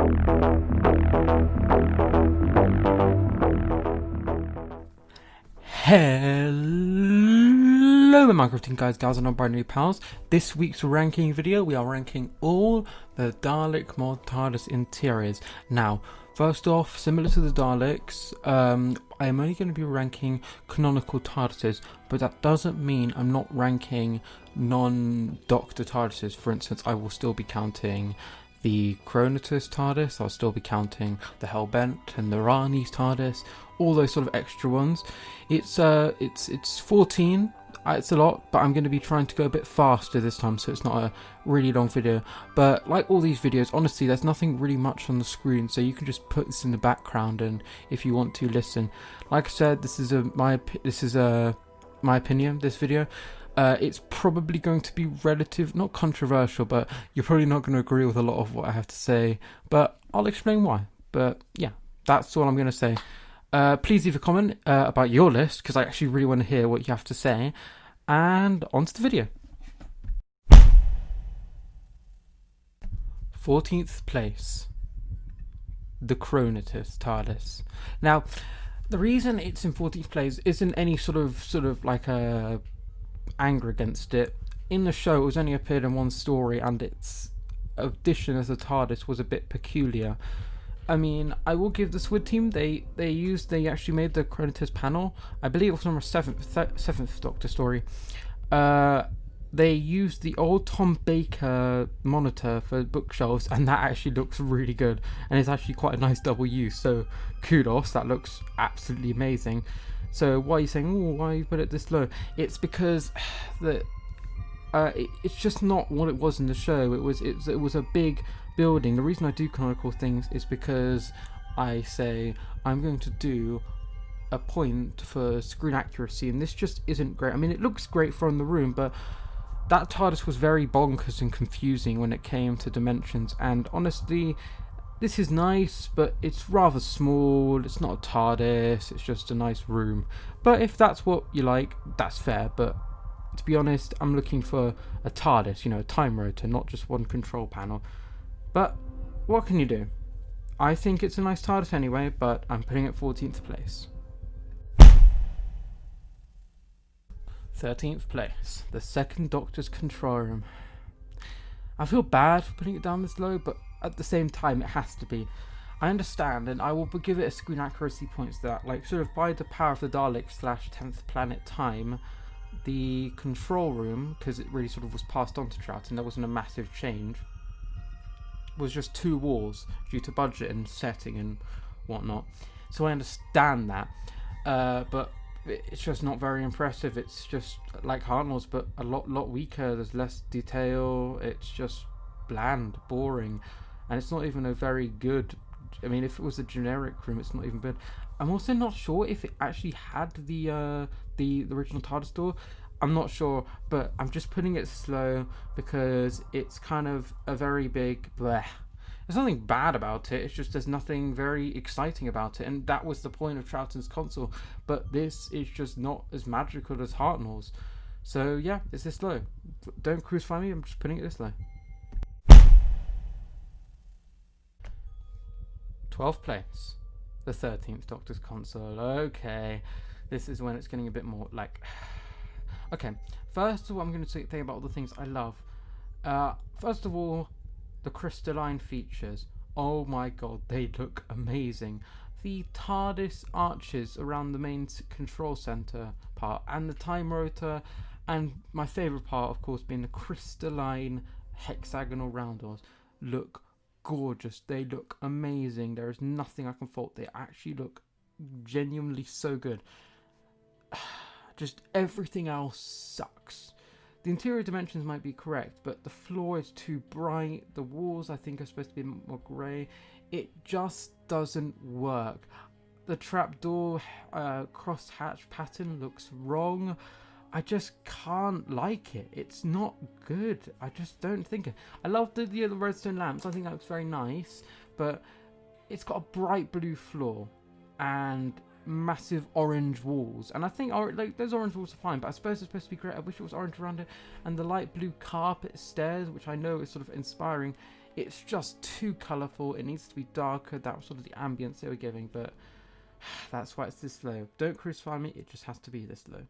Hello my Minecrafting guys, gals and brand new pals. This week's ranking video, we are ranking all the Dalek mod TARDIS interiors. Now, first off, similar to the Daleks, I am only going to be ranking canonical TARDISes, but that doesn't mean I'm not ranking non-Doctor TARDISes. For instance, I will still be counting the Chronotus TARDIS, I'll still be counting the Hellbent and the Rani's TARDIS, all those sort of extra ones. It's 14, it's a lot, but I'm going to be trying to go a bit faster this time, so it's not a really long video. But like all these videos, honestly, there's nothing really much on the screen, so you can just put this in the background, and if you want to listen. Like I said, this is my opinion, this video. It's probably going to be not controversial, but you're probably not going to agree with a lot of what I have to say, but I'll explain why. But yeah, that's all I'm going to say. Please leave a comment about your list, because I actually really want to hear what you have to say. And on to the video. 14th place, the Chronotus TARDIS. Now, the reason it's in 14th place isn't any sort of like a anger against it. In the show, it was only appeared in one story, and its addition as a TARDIS was a bit peculiar. I mean, I will give the Squid team, they actually made the Chronotus panel. I believe it was number 7th Doctor story. They used the old Tom Baker monitor for bookshelves, and that actually looks really good, and it's actually quite a nice double use, so kudos, that looks absolutely amazing. So why are you saying, oh, why you put it this low? It's because it's just not what it was in the show. It was a big building. The reason I do canonical things is because I say I'm going to do a point for screen accuracy, and this just isn't great. I mean, it looks great from the room, but that TARDIS was very bonkers and confusing when it came to dimensions, and honestly, this is nice, but it's rather small. It's not a TARDIS, it's just a nice room. But if that's what you like, that's fair. But to be honest, I'm looking for a TARDIS, a time rotor, not just one control panel. But what can you do? I think it's a nice TARDIS anyway, but I'm putting it 14th place. 13th place, the second Doctor's control room. I feel bad for putting it down this low, but at the same time it has to be. I understand, and I will give it a screen accuracy points that, like, sort of by the power of the Dalek / 10th planet time, the control room, because it really sort of was passed on to Trout and there wasn't a massive change, was just 2 walls due to budget and setting and whatnot. So I understand that, but it's just not very impressive. It's just like Hartnell's, but a lot weaker. There's less detail. It's just bland, boring, and it's not even a very good. I mean, if it was a generic room, it's not even good. I'm also not sure if it actually had the original TARDIS door. I'm not sure, but I'm just putting it slow because it's kind of a very big bleh. There's nothing bad about it, it's just there's nothing very exciting about it, and that was the point of Troughton's console, but this is just not as magical as Hartnell's. So yeah, it's this low. Don't crucify me, I'm just putting it this low. 12th place, the 13th Doctor's console. Okay, this is when it's getting a bit more like... Okay, first of all, I'm going to think about all the things I love. First of all, the crystalline features. Oh my god, they look amazing. The TARDIS arches around the main control center part, and the time rotor, and my favourite part, of course, being the crystalline hexagonal round doors, look gorgeous. They look amazing. There is nothing I can fault. They actually look genuinely so good. Just everything else sucks. The interior dimensions might be correct, but the floor is too bright. The walls, I think, are supposed to be more grey. It just doesn't work. The trapdoor cross-hatch pattern looks wrong. I just can't like it. It's not good. I just don't think it. I love the redstone lamps. I think that looks very nice, but it's got a bright blue floor and massive orange walls, and I think like those orange walls are fine, but I suppose it's supposed to be great. I wish it was orange around it, and the light blue carpet stairs, which I know is sort of inspiring, It's just too colourful. It needs to be darker. That was sort of the ambience they were giving, but that's why it's this low. Don't crucify me, it just has to be this low.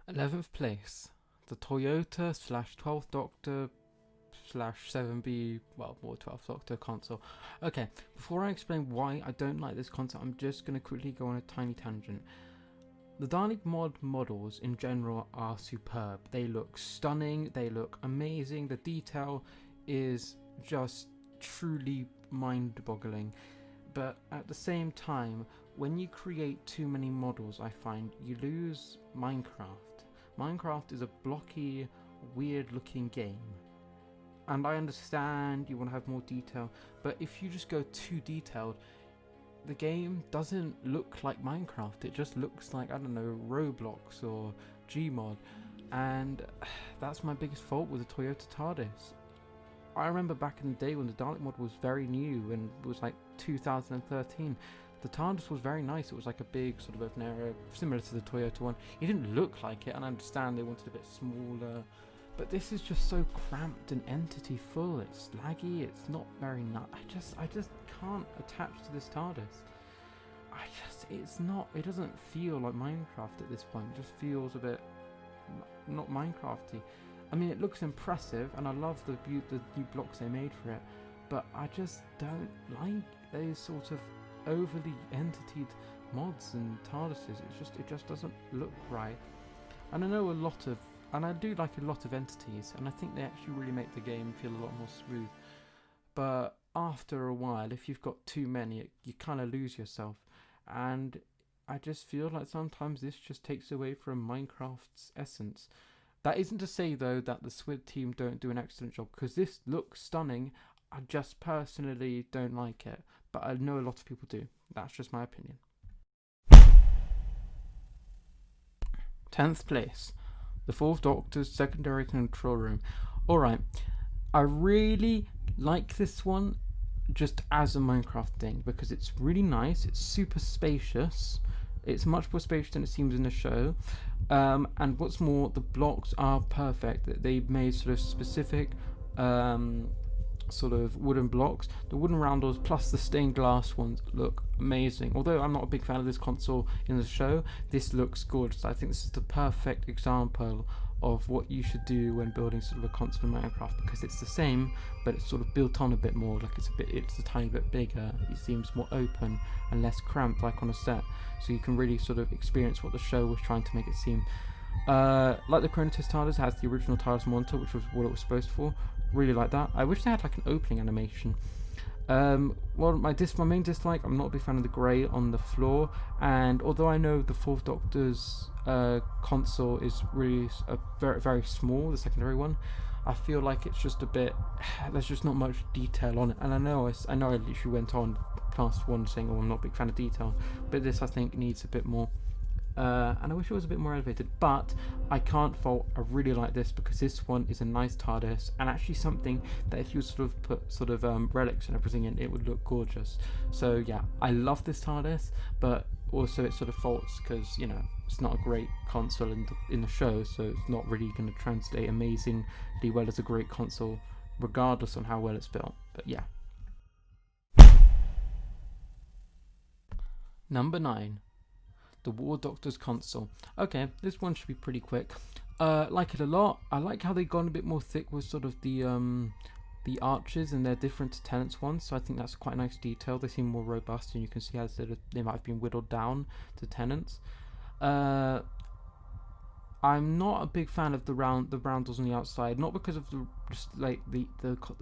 11th place, the Toyota / 12th Doctor / 7B, well, more 12th Doctor console. Okay, before I explain why I don't like this console, I'm just going to quickly go on a tiny tangent. The Dalek models in general are superb. They look stunning, they look amazing, the detail is just truly mind-boggling. But at the same time, when you create too many models, I find you lose Minecraft. Minecraft is a blocky, weird-looking game. And I understand you want to have more detail, but if you just go too detailed, the game doesn't look like Minecraft. It just looks like, I don't know, Roblox or Gmod. And that's my biggest fault with the Toyota Tardis. I remember back in the day when the Dalek mod was very new and it was like 2013. The Tardis was very nice. It was like a big sort of open area, similar to the Toyota one. It didn't look like it, and I understand they wanted a bit smaller. But this is just so cramped and entity full. It's laggy. It's not very I just can't attach to this TARDIS. It doesn't feel like Minecraft at this point. It just feels a bit not Minecrafty. I mean, it looks impressive, and I love the new blocks they made for it. But I just don't like those sort of overly entitied mods and TARDISes. It just doesn't look right. And I do like a lot of entities, and I think they actually really make the game feel a lot more smooth. But after a while, if you've got too many, you kind of lose yourself. And I just feel like sometimes this just takes away from Minecraft's essence. That isn't to say, though, that the SWID team don't do an excellent job, because this looks stunning. I just personally don't like it, but I know a lot of people do. That's just my opinion. 10th place, the 4th Doctor's secondary control room. Alright, I really like this one just as a Minecraft thing, because it's really nice, it's super spacious, it's much more spacious than it seems in the show, and what's more, the blocks are perfect. They made sort of specific sort of wooden blocks. The wooden roundels plus the stained glass ones look amazing. Although I'm not a big fan of this console in the show, this looks gorgeous. I think this is the perfect example of what you should do when building sort of a console in Minecraft, because it's the same, but it's sort of built on a bit more. Like it's a tiny bit bigger. It seems more open and less cramped, like on a set. So you can really sort of experience what the show was trying to make it seem. Like the Chronotis TARDIS has the original TARDIS monitor, which was what it was supposed for. Really like that. I wish they had like an opening animation. Well, my main dislike, I'm not a big fan of the grey on the floor, and although I know the 4th Doctor's console is really very, very small, the secondary one, I feel like it's just a bit, there's just not much detail on it. And I know I literally went on past one saying, oh, I'm not a big fan of detail, but this I think needs a bit more. And I wish it was a bit more elevated, but I can't fault. I really like this because this one is a nice TARDIS, and actually something that if you sort of put sort of relics and everything in, it would look gorgeous. So yeah, I love this TARDIS, but also it sort of faults because, you know, it's not a great console in the show, so it's not really going to translate amazingly well as a great console, regardless on how well it's built. But yeah. Number 9. The War Doctor's console. Okay, this one should be pretty quick. Like it a lot. I like how they've gone a bit more thick with sort of the arches, and they're different to Tennant's ones, so I think that's quite a nice detail. They seem more robust, and you can see how they might have been whittled down to Tennant's. I'm not a big fan of the roundels on the outside, not because of the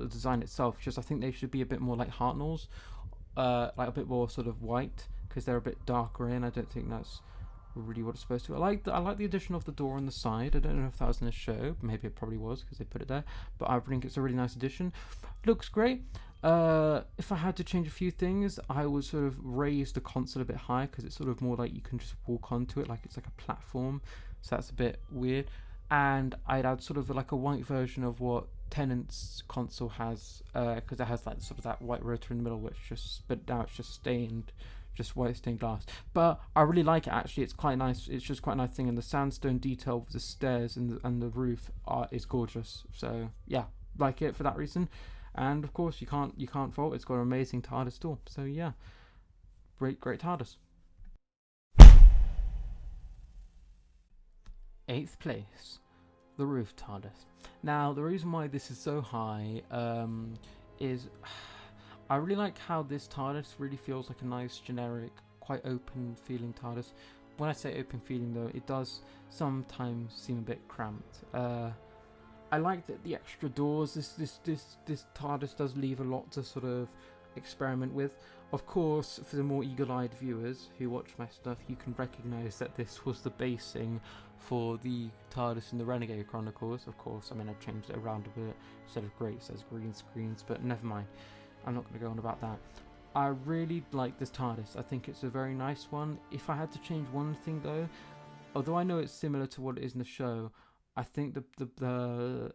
design itself, just I think they should be a bit more like Hartnell's, like a bit more sort of white, because they're a bit darker in. I don't think that's really what it's supposed to be. I like the addition of the door on the side. I don't know if that was in the show, maybe it probably was because they put it there, but I think it's a really nice addition. Looks great. If I had to change a few things, I would sort of raise the console a bit higher, because it's sort of more like you can just walk onto it, like it's like a platform, so that's a bit weird. And I'd add sort of like a white version of what Tennant's console has, because it has like sort of that white rotor in the middle, which but now it's just stained just white stained glass. But I really like it actually. It's quite nice. It's just quite a nice thing, and the sandstone detail with the stairs and the roof is gorgeous. So yeah, like it for that reason. And of course you can't fault. It's got an amazing TARDIS door. So yeah, great TARDIS. 8th place, the roof TARDIS. Now the reason why this is so high is I really like how this TARDIS really feels like a nice generic, quite open feeling TARDIS. When I say open feeling though, it does sometimes seem a bit cramped. I like that the extra doors. This TARDIS does leave a lot to sort of experiment with. Of course, for the more eagle-eyed viewers who watch my stuff, you can recognise that this was the basing for the TARDIS in the Renegade Chronicles. Of course, I mean I've changed it around a bit. Instead of grey, it says green screens, but never mind. I'm not going to go on about that. I really like this TARDIS. I think it's a very nice one. If I had to change one thing though, although I know it's similar to what it is in the show, I think the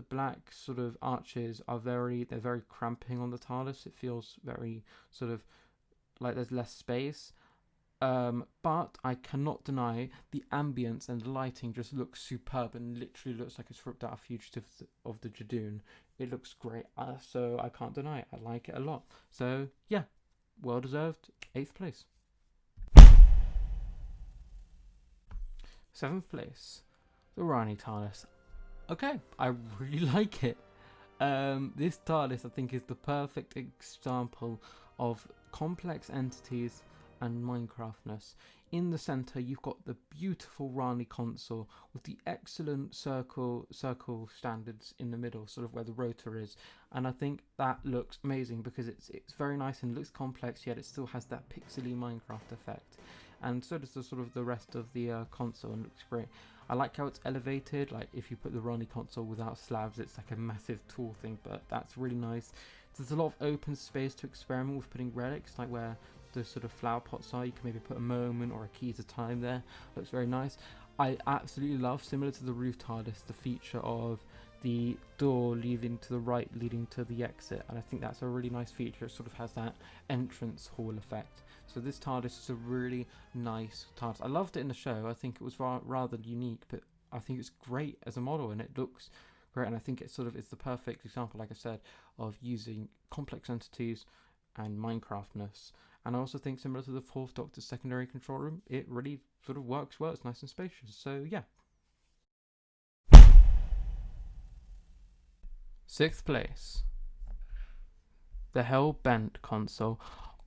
black sort of arches are they're very cramping on the TARDIS. It feels very sort of like there's less space. But I cannot deny the ambience and the lighting just looks superb and literally looks like it's ripped out of Fugitives of the Jadoon. It looks great, so I can't deny it. I like it a lot. So yeah, well deserved 8th place. 7th place, the Rani TARDIS. Okay, I really like it. This TARDIS I think is the perfect example of complex entities and Minecraftness. In the center you've got the beautiful Rani console with the excellent circle standards in the middle, sort of where the rotor is, and I think that looks amazing because it's very nice and looks complex, yet it still has that pixely Minecraft effect. And so does the sort of the rest of the console, and looks great. I like how it's elevated. Like if you put the Rani console without slabs, it's like a massive tall thing, but that's really nice. There's a lot of open space to experiment with putting relics, like where the sort of flower pots are. You can maybe put a moment or a key to time there. Looks very nice. I absolutely love, similar to the roof TARDIS, the feature of the door leading to the right, leading to the exit, and I think that's a really nice feature. It sort of has that entrance hall effect. So this TARDIS is a really nice TARDIS. I loved it in the show. I think it was rather unique, but I think it's great as a model and it looks great, and I think it's the perfect example, like I said, of using complex entities and Minecraftness. And I also think, similar to the 4th Doctor's secondary control room, it really sort of works well. It's nice and spacious. So yeah. 6th place, the Hellbent console.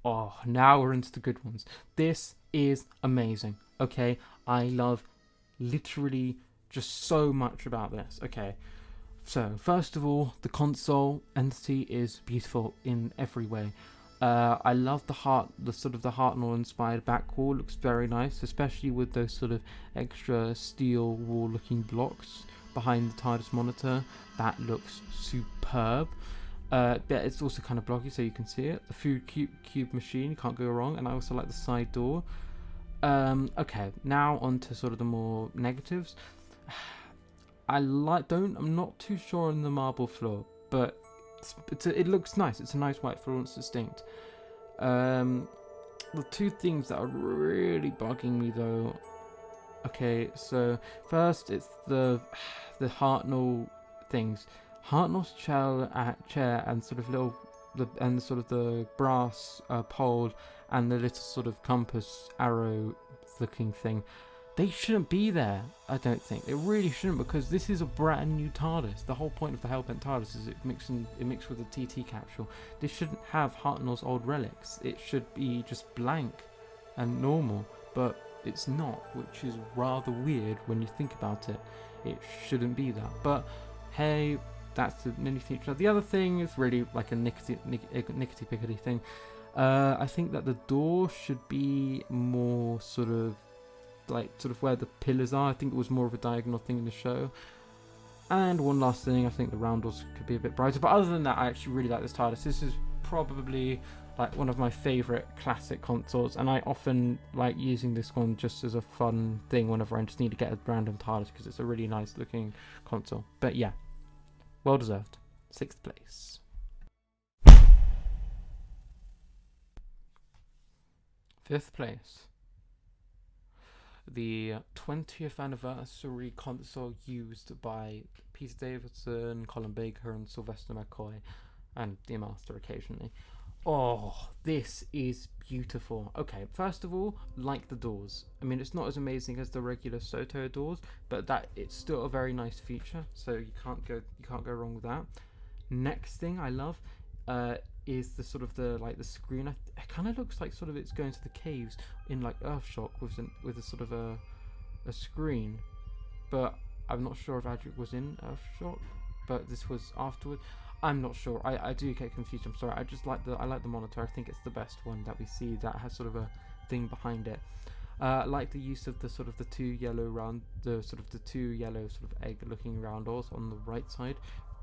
Oh, now we're into the good ones. This is amazing. Okay, I love literally just so much about this. Okay, so first of all, the console entity is beautiful in every way. I love the Hartnell inspired back wall. Looks very nice, especially with those sort of extra steel wall looking blocks behind the TARDIS monitor. That looks superb. But it's also kind of blocky, so you can see it. The food cube machine, you can't go wrong. And I also like the side door. Okay, now on to sort of the more negatives. I'm not too sure on the marble floor, but it looks nice. It's a nice white floor and it's distinct. The two things that are really bugging me though. Okay, so first it's the Hartnell things. Hartnell's chair and sort of the brass pole and the little sort of compass arrow looking thing. They shouldn't be there, I don't think. They really shouldn't, because this is a brand new TARDIS. The whole point of the Hellbent TARDIS is it mixed with a TT capsule. This shouldn't have Hartnell's old relics. It should be just blank and normal, but it's not, which is rather weird when you think about it. It shouldn't be that. But hey, that's the mini feature. The other thing is really like a nickety-pickety thing. I think that the door should be more sort of where the pillars are. I think it was more of a diagonal thing in the show. And one last thing, I think the roundels could be a bit brighter. But other than that, I actually really like this TARDIS. This is probably like one of my favourite classic consoles, and I often like using this one just as a fun thing whenever I just need to get a random TARDIS, because it's a really nice looking console. But yeah, well deserved. 6th place. Fifth place, the 20th anniversary console used by Peter Davison, Colin Baker, and Sylvester McCoy, and the Master occasionally. Oh, this is beautiful. Okay, first of all, like the doors. I mean, it's not as amazing as the regular Soto doors, but that it's still a very nice feature. So you can't go wrong with that. Next thing I love, is the sort of the screen. It kind of looks like sort of it's going to the caves in like Earthshock with a sort of a screen, but I'm not sure if Adric was in Earthshock, but this was afterward. I'm not sure. I do get confused. I'm sorry. I just like the monitor. I think it's the best one that we see that has sort of a thing behind it. I like the use of the sort of the two yellow egg-looking round doors on the right side,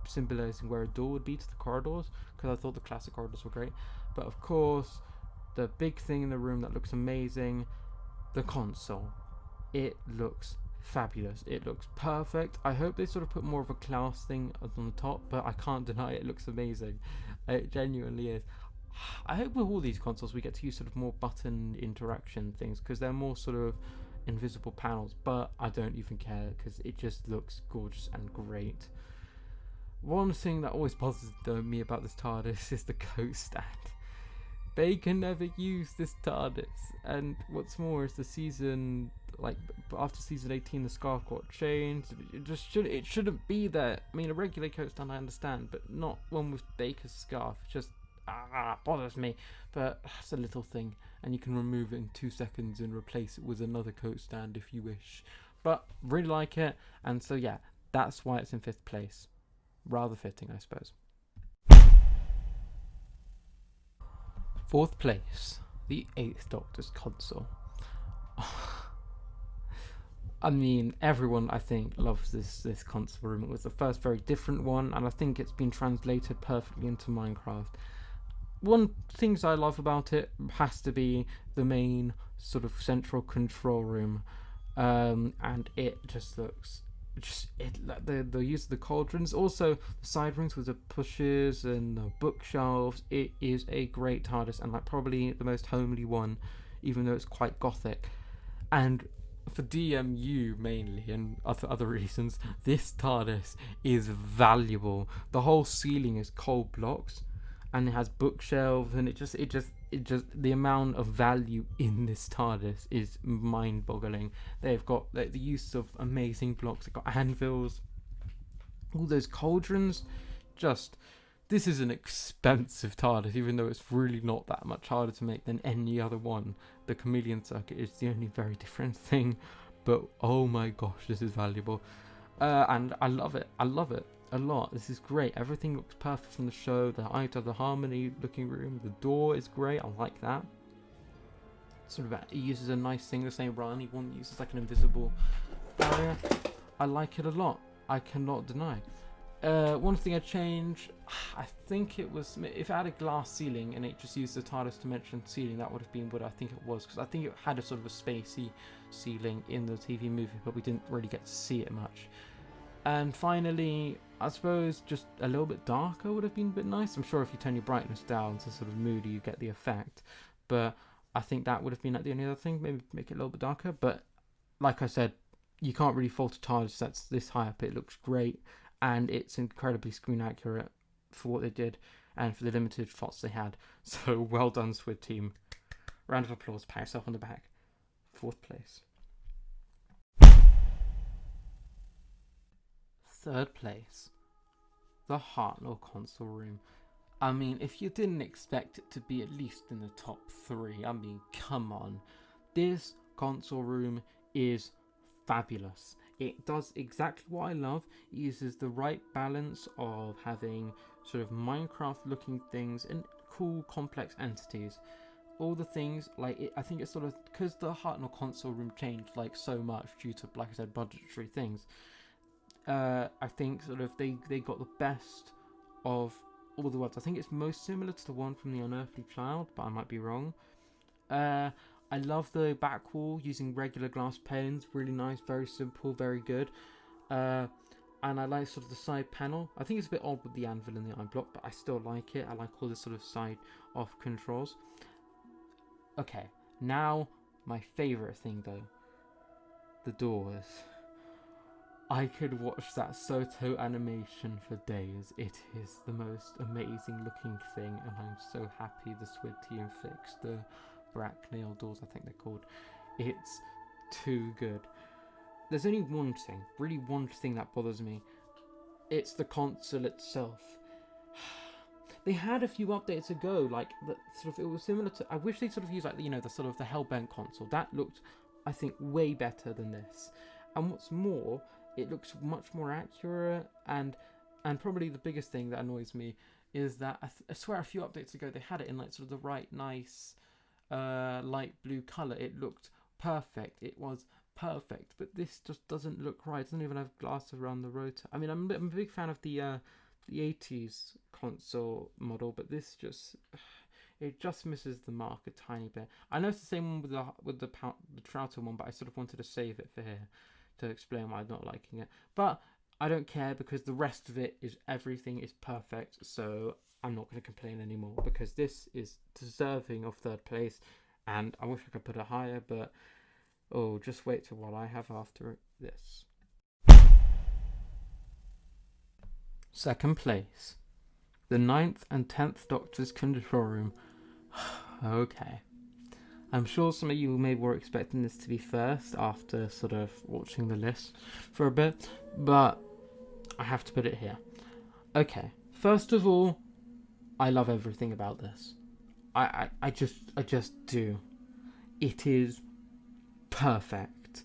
symbolizing where a door would be to the corridors, because I thought the classic corridors were great. But of course, the big thing in the room that looks amazing, the console. It looks fabulous. It looks perfect. I hope they sort of put more of a class thing on the top, but I can't deny it looks amazing. It genuinely is. I hope with all these consoles we get to use sort of more button interaction things, because they're more sort of invisible panels, but I don't even care because it just looks gorgeous and great. One thing that always bothers me about this TARDIS is the coat stand. They can never use this TARDIS, and what's more is the season, after season 18, the scarf got changed. It shouldn't be there. I mean, a regular coat stand I understand, but not one with Baker's scarf. It just bothers me. But that's a little thing, and you can remove it in 2 seconds and replace it with another coat stand if you wish. But really like it, and so yeah, that's why it's in 5th place. Rather fitting, I suppose. 4th place, the 8th Doctor's console. I mean, everyone, I think, loves this console room. It was the first very different one, and I think it's been translated perfectly into Minecraft. One things I love about it has to be the main sort of central control room, and it just looks... the use of the cauldrons, also the side rooms with the pushes and the bookshelves. It is a great TARDIS, and probably the most homely one, even though it's quite gothic. And for DMU mainly, and other reasons, this TARDIS is valuable. The whole ceiling is cold blocks, and it has bookshelves, and it just the amount of value in this TARDIS is mind-boggling. They've got the use of amazing blocks. They've got anvils, all those cauldrons. This is an expensive TARDIS, even though it's really not that much harder to make than any other one. The chameleon circuit is the only very different thing, but oh my gosh, this is valuable. And I love it a lot. This is great. Everything looks perfect from the show. The height of the Harmony looking room, the door is great. I like that. Sort of, it uses a nice thing, the same Rani one uses like an invisible barrier. I like it a lot. I cannot deny. One thing I change, I think it was, if it had a glass ceiling and it just used the TARDIS dimension ceiling, that would have been what I think it was, because I think it had a sort of a spacey ceiling in the TV movie, but we didn't really get to see it much. And finally, I suppose just a little bit darker would have been a bit nice. I'm sure if you turn your brightness down to sort of moody, you get the effect. But I think that would have been the only other thing. Maybe make it a little bit darker. But like I said, you can't really fault a TARDIS that's this high up. It looks great, and it's incredibly screen accurate for what they did and for the limited shots they had. So well done, Squid Team. Round of applause. Pat yourself on the back. 4th place. 3rd place, the Hartnell console room. I mean, if you didn't expect it to be at least in the top 3, I mean, come on. This console room is fabulous. It does exactly what I love. It uses the right balance of having sort of Minecraft looking things and cool complex entities. All the things, I think it's sort of, because the Hartnell console room changed so much due to, like I said, budgetary things. I think sort of they got the best of all the worlds. I think it's most similar to the one from The Unearthly Child, but I might be wrong. I love the back wall using regular glass panes. Really nice, very simple, very good. And I like sort of the side panel. I think it's a bit odd with the anvil and the iron block, but I still like it. I like all the sort of side off controls. Okay, Now, my favourite thing though, the doors. I could watch that Soto animation for days. It is the most amazing looking thing, and I'm so happy the Swid team fixed the Bracknell doors, I think they're called. It's too good. There's only one thing that bothers me. It's the console itself. They had a few updates ago, like that sort of, it was similar to, I wish they sort of used like, you know, the sort of the Hellbent console. That looked, I think, way better than this. And what's more, it looks much more accurate, and probably the biggest thing that annoys me is that I swear a few updates ago they had it in like sort of the right nice light blue colour. It looked perfect. It was perfect, but this just doesn't look right. It doesn't even have glass around the rotor. I mean, I'm a big fan of the 80s console model, but this just, it just misses the mark a tiny bit. I know it's the same one with the Trouter one, but I sort of wanted to save it for here to explain why I'm not liking it. But I don't care, because the rest of it is, everything is perfect, so I'm not going to complain anymore, because this is deserving of third place, and I wish I could put it higher, but oh, just wait till what I have after this. Second place, the 9th and 10th Doctor's control room. Okay. I'm sure some of you maybe were expecting this to be first after sort of watching the list for a bit, but I have to put it here. Okay, first of all, I love everything about this. I just do. It is perfect.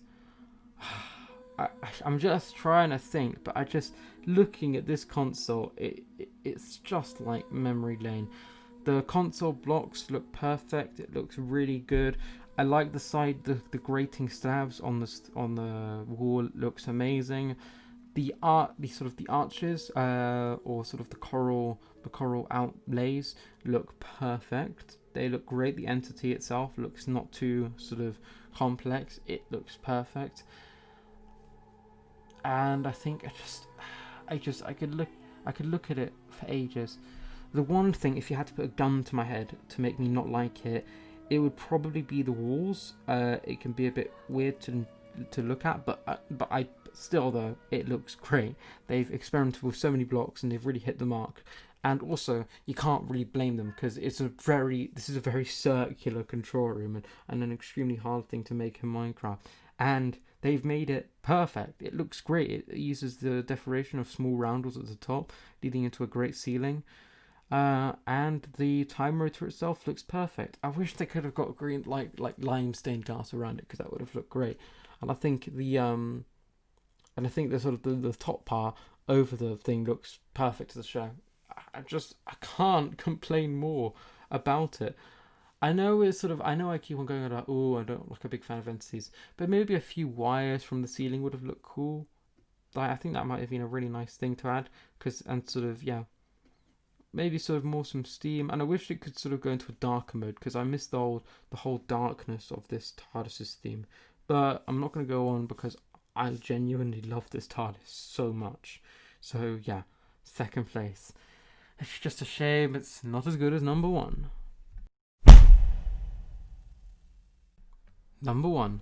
I'm just trying to think, but looking at this console, it's just like memory lane. The console blocks look perfect. It looks really good. I like the grating slabs on the wall. Looks amazing. The arches, or sort of the coral outlays look perfect. They look great. The entity itself looks not too sort of complex. It looks perfect. And I think I could look at it for ages. The one thing, if you had to put a gun to my head to make me not like it, it would probably be the walls. It can be a bit weird to look at, but still though, it looks great. They've experimented with so many blocks and they've really hit the mark. And also, you can't really blame them, because this is a very circular control room, and an extremely hard thing to make in Minecraft. And they've made it perfect. It looks great. It uses the decoration of small roundels at the top, leading into a great ceiling. And the time rotor itself looks perfect. I wish they could have got green, like lime stained glass around it, because that would have looked great. And I think the sort of the top part over the thing looks perfect to the show. I can't complain more about it. I know I keep on going about, oh, I don't like a big fan of entities, but maybe a few wires from the ceiling would have looked cool. Like, I think that might have been a really nice thing to add, maybe sort of more some steam. And I wish it could sort of go into a darker mode, because I miss the whole darkness of this TARDIS theme. But I'm not going to go on, because I genuinely love this TARDIS so much. So yeah, second place. It's just a shame it's not as good as number one. Number one.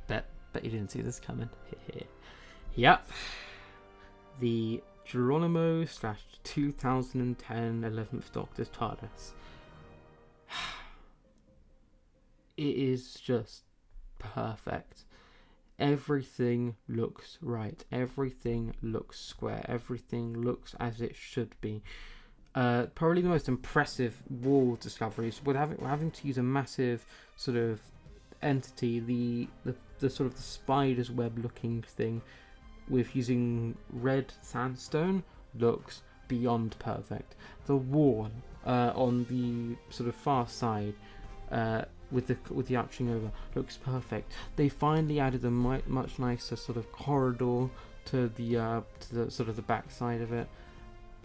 Bet you didn't see this coming. Yep. The Geronimo / 2010 11th Doctor's TARDIS. It is just perfect. Everything looks right. Everything looks square. Everything looks as it should be. Probably the most impressive wall discoveries with having to use a massive sort of entity, the sort of the spider's web looking thing, with using red sandstone, looks beyond perfect. The wall on the sort of far side, with the arching over, looks perfect. They finally added a much nicer sort of corridor to the sort of the back side of it.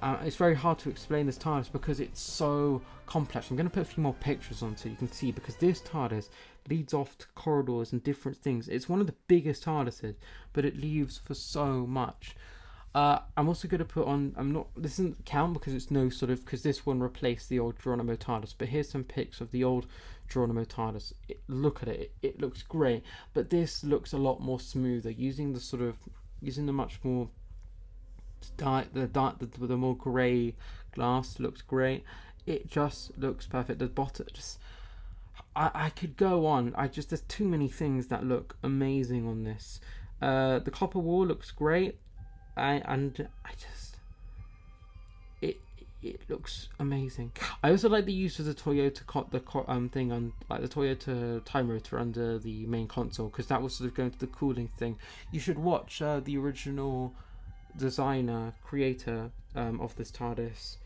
It's very hard to explain this TARDIS because it's so complex. I'm going to put a few more pictures on so you can see, because this TARDIS leads off to corridors and different things. It's one of the biggest TARDISes, but it leaves for so much. I'm also going to put on. This doesn't count because it's no sort of because this one replaced the old Geronimo Tardis. But here's some pics of the old Geronimo Tardis. Look at it. It looks great. But this looks a lot more smoother using the much more the more grey glass looks great. It just looks perfect. The bottom just. I could go on. There's too many things that look amazing on this. The copper wall looks great. It looks amazing. I also like the use of the Toyota thing on like the Toyota time rotor under the main console because that was sort of going to the cooling thing. You should watch the original designer creator of this TARDIS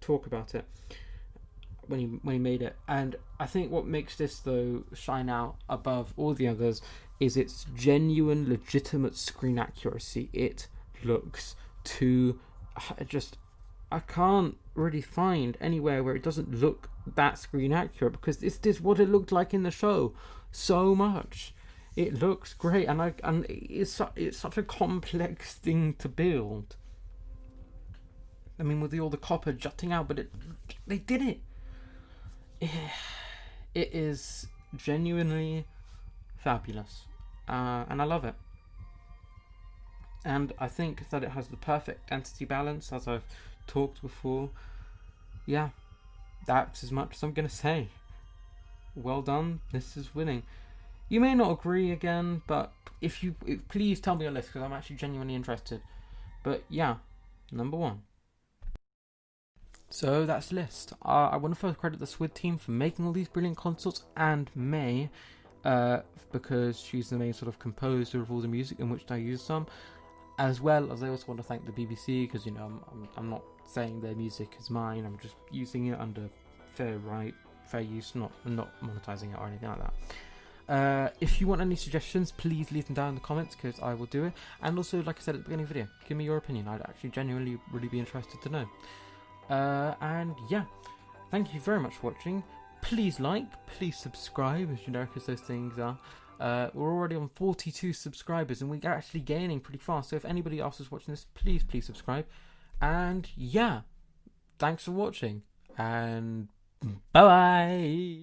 talk about it when he made it. And I think what makes this though shine out above all the others is its genuine, legitimate screen accuracy. It looks I can't really find anywhere where it doesn't look that screen accurate because this is what it looked like in the show so much. It looks great, and it's such a complex thing to build. I mean, with all the copper jutting out, but they did it. It is genuinely fabulous, and I love it. And I think that it has the perfect density balance, as I've talked before. Yeah, that's as much as I'm going to say. Well done, this is winning. You may not agree again, but please tell me your list, because I'm actually genuinely interested. But yeah, number 1. So that's the list. I want to first credit the SWID team for making all these brilliant consoles, and May, because she's the main sort of composer of all the music, in which I use some. As well as I also want to thank the BBC, because I'm not saying their music is mine. I'm just using it under fair use, not monetizing it or anything like that. If you want any suggestions, please leave them down in the comments, because I will do it. And also, like I said at the beginning of the video, give me your opinion. I'd actually genuinely really be interested to know. And yeah, thank you very much for watching. Please please subscribe, as you know, because those things are. We're already on 42 subscribers, and we're actually gaining pretty fast. So if anybody else is watching this, please subscribe. And yeah, thanks for watching, and bye bye.